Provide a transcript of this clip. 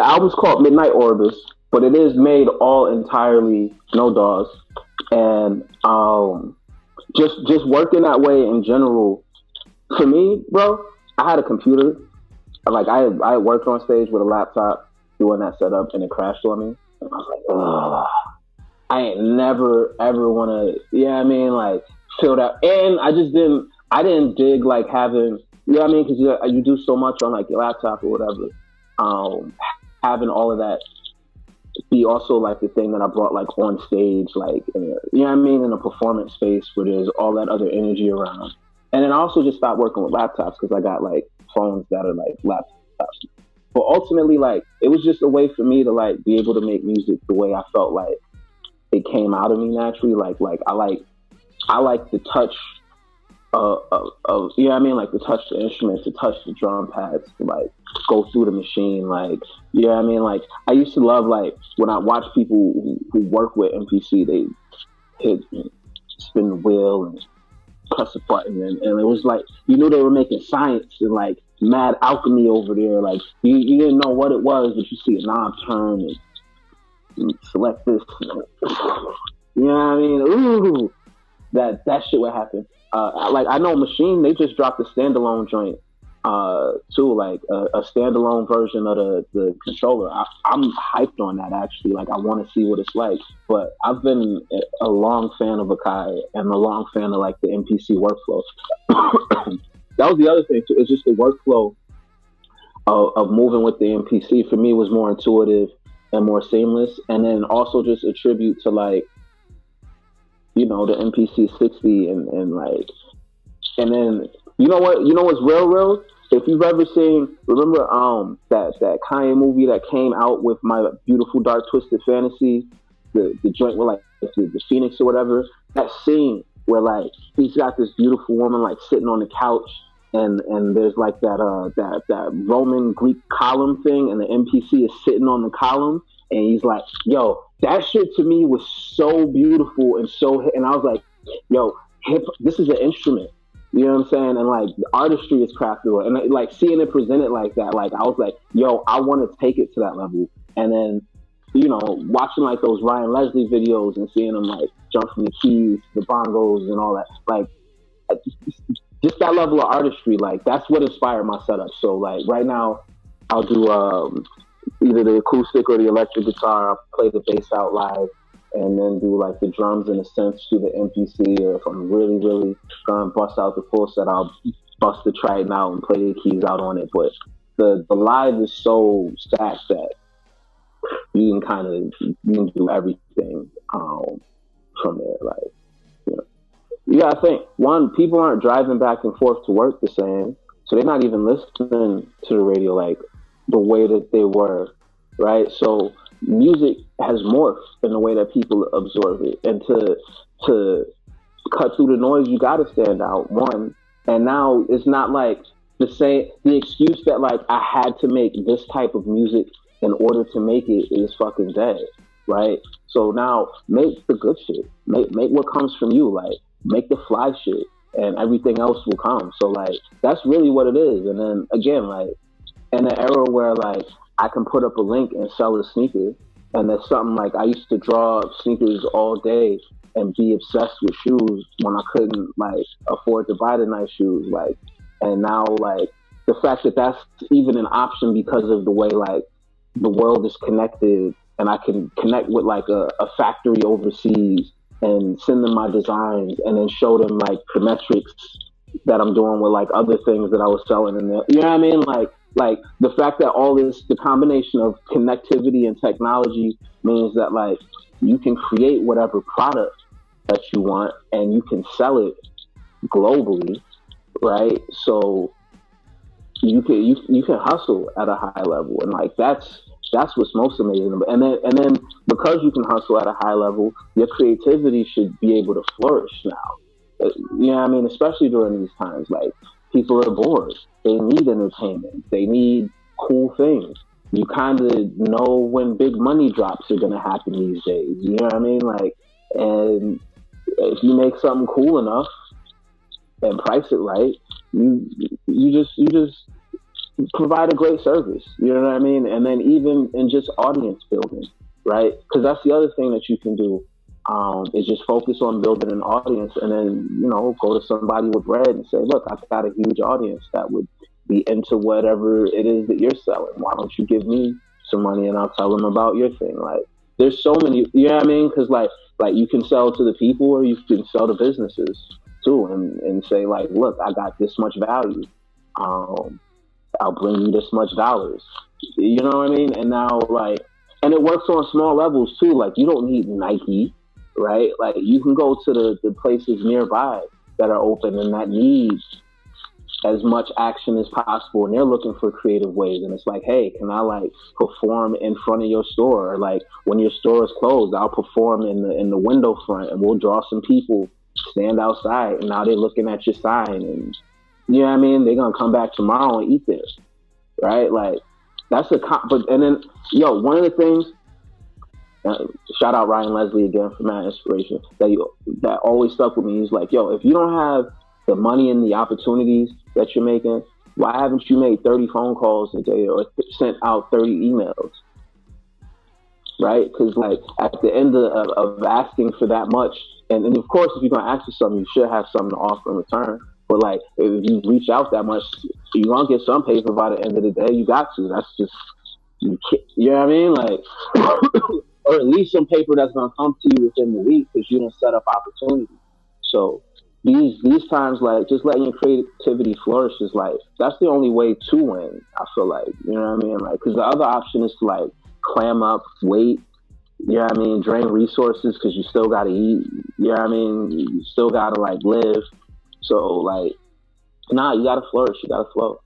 the album's called Midnight Orbis, but it is made all entirely no DAWs, and just working that way in general. For me, bro, I had a computer. Like I worked on stage with a laptop doing that setup, and it crashed on me. And I was like, ugh, I ain't never ever want to. Yeah, I mean, like feel that. And I didn't dig like having. You know what I mean? Because you do so much on like your laptop or whatever. Having all of that be also like the thing that I brought like on stage, like you know what I mean, in a performance space where there's all that other energy around. And then I also just stopped working with laptops because I got like phones that are like laptops. But ultimately, like it was just a way for me to like be able to make music the way I felt like it came out of me naturally. Like I like the touch of you know what I mean, like to touch the instruments, to touch the drum pads, to like go through the machine, like you know what I mean. Like I used to love like when I watch people who work with MPC, they hit and spin the wheel and press a button, and it was like you knew they were making science and like mad alchemy over there. Like you didn't know what it was, but you see a knob turn and select this. You know what I mean? Ooh, that shit would happen. Like I know Machine, they just dropped a standalone joint too, like a standalone version of the controller. I'm hyped on that actually. Like I want to see what it's like. But I've been a long fan of Akai and a long fan of like the MPC workflow. That was the other thing too. It's just the workflow of moving with the MPC for me was more intuitive and more seamless. And then also just a tribute to like, you know, the MPC 60 and like, and then you know what's real. If you've ever seen, remember that Kanye movie that came out with My Beautiful Dark Twisted Fantasy, the joint with like the Phoenix or whatever, that scene where like he's got this beautiful woman like sitting on the couch and there's like that Roman Greek column thing and the MPC is sitting on the column and he's like, yo, that shit to me was so beautiful and I was like, yo, this is an instrument. You know what I'm saying? And like the artistry is crafted, and like seeing it presented like that, like I was like, yo, I want to take it to that level. And then, you know, watching like those Ryan Leslie videos and seeing them like jump from the keys, the bongos, and all that, like just that level of artistry, like that's what inspired my setup. So like right now, I'll do either the acoustic or the electric guitar. I'll play the bass out live. And then do like the drums in a sense to the MPC, or if I'm really, really gonna bust out the full set, I'll bust the Triton out and play the keys out on it. But the live is so stacked that you can do everything from there. Like, you know, you gotta think, one, people aren't driving back and forth to work the same, so they're not even listening to the radio like the way that they were, right? So music has morphed in the way that people absorb it, and to cut through the noise, you got to stand out. One, and now it's not like the excuse that like I had to make this type of music in order to make it is fucking dead, right? So now make the good shit, make what comes from you, like make the fly shit, and everything else will come. So like that's really what it is. And then again, like in an era where like I can put up a link and sell a sneaker. And that's something like I used to draw sneakers all day and be obsessed with shoes when I couldn't like afford to buy the nice shoes. Like, and now like the fact that that's even an option because of the way like the world is connected, and I can connect with like a factory overseas and send them my designs and then show them like the metrics that I'm doing with like other things that I was selling in there. You know what I mean? Like the fact that all this, the combination of connectivity and technology means that like you can create whatever product that you want and you can sell it globally, right? So you can hustle at a high level, and like that's what's most amazing. And then because you can hustle at a high level, your creativity should be able to flourish now. You know what I mean? Especially during these times, like people are bored. They need entertainment. They need cool things. You kind of know when big money drops are going to happen these days. You know what I mean? Like, and if you make something cool enough and price it right, you just provide a great service. You know what I mean? And then even in just audience building, right? Because that's the other thing that you can do, is just focus on building an audience, and then go to somebody with bread and say, look, I've got a huge audience that would be into whatever it is that you're selling. Why don't you give me some money and I'll tell them about your thing? Like, there's so many, you know what I mean? Because like you can sell to the people or you can sell to businesses too, and say like, look, I got this much value. I'll bring you this much dollars. You know what I mean? And now and it works on small levels too. Like, you don't need Nike, right? Like, you can go to the places nearby that are open and that need as much action as possible, and they're looking for creative ways. And it's like, hey, can I perform in front of your store? Or like, when your store is closed, I'll perform in the window front, and we'll draw some people stand outside, and now they're looking at your sign, and you know what I mean? They're gonna come back tomorrow and eat there, right? Like, that's but and then one of the things. Shout out Ryan Leslie again for my inspiration. That always stuck with me. He's like, if you don't have the money and the opportunities that you're making, why haven't you made 30 phone calls a day or sent out 30 emails? Right? Because like, at the end of asking for that much, and of course, if you're gonna ask for something, you should have something to offer in return. But like, if you reach out that much, you're gonna get some paper by the end of the day. You got to. That's just, you know what I mean? Like, or at least some paper that's gonna come to you within the week, because you don't set up opportunities. So these times, like, just letting your creativity flourish is like, that's the only way to win. I feel like, you know what I mean? Like, because the other option is to like clam up, wait. You know what I mean? Drain resources because you still gotta eat. You know what I mean? You still gotta like live. So like, nah, you gotta flourish. You gotta flow.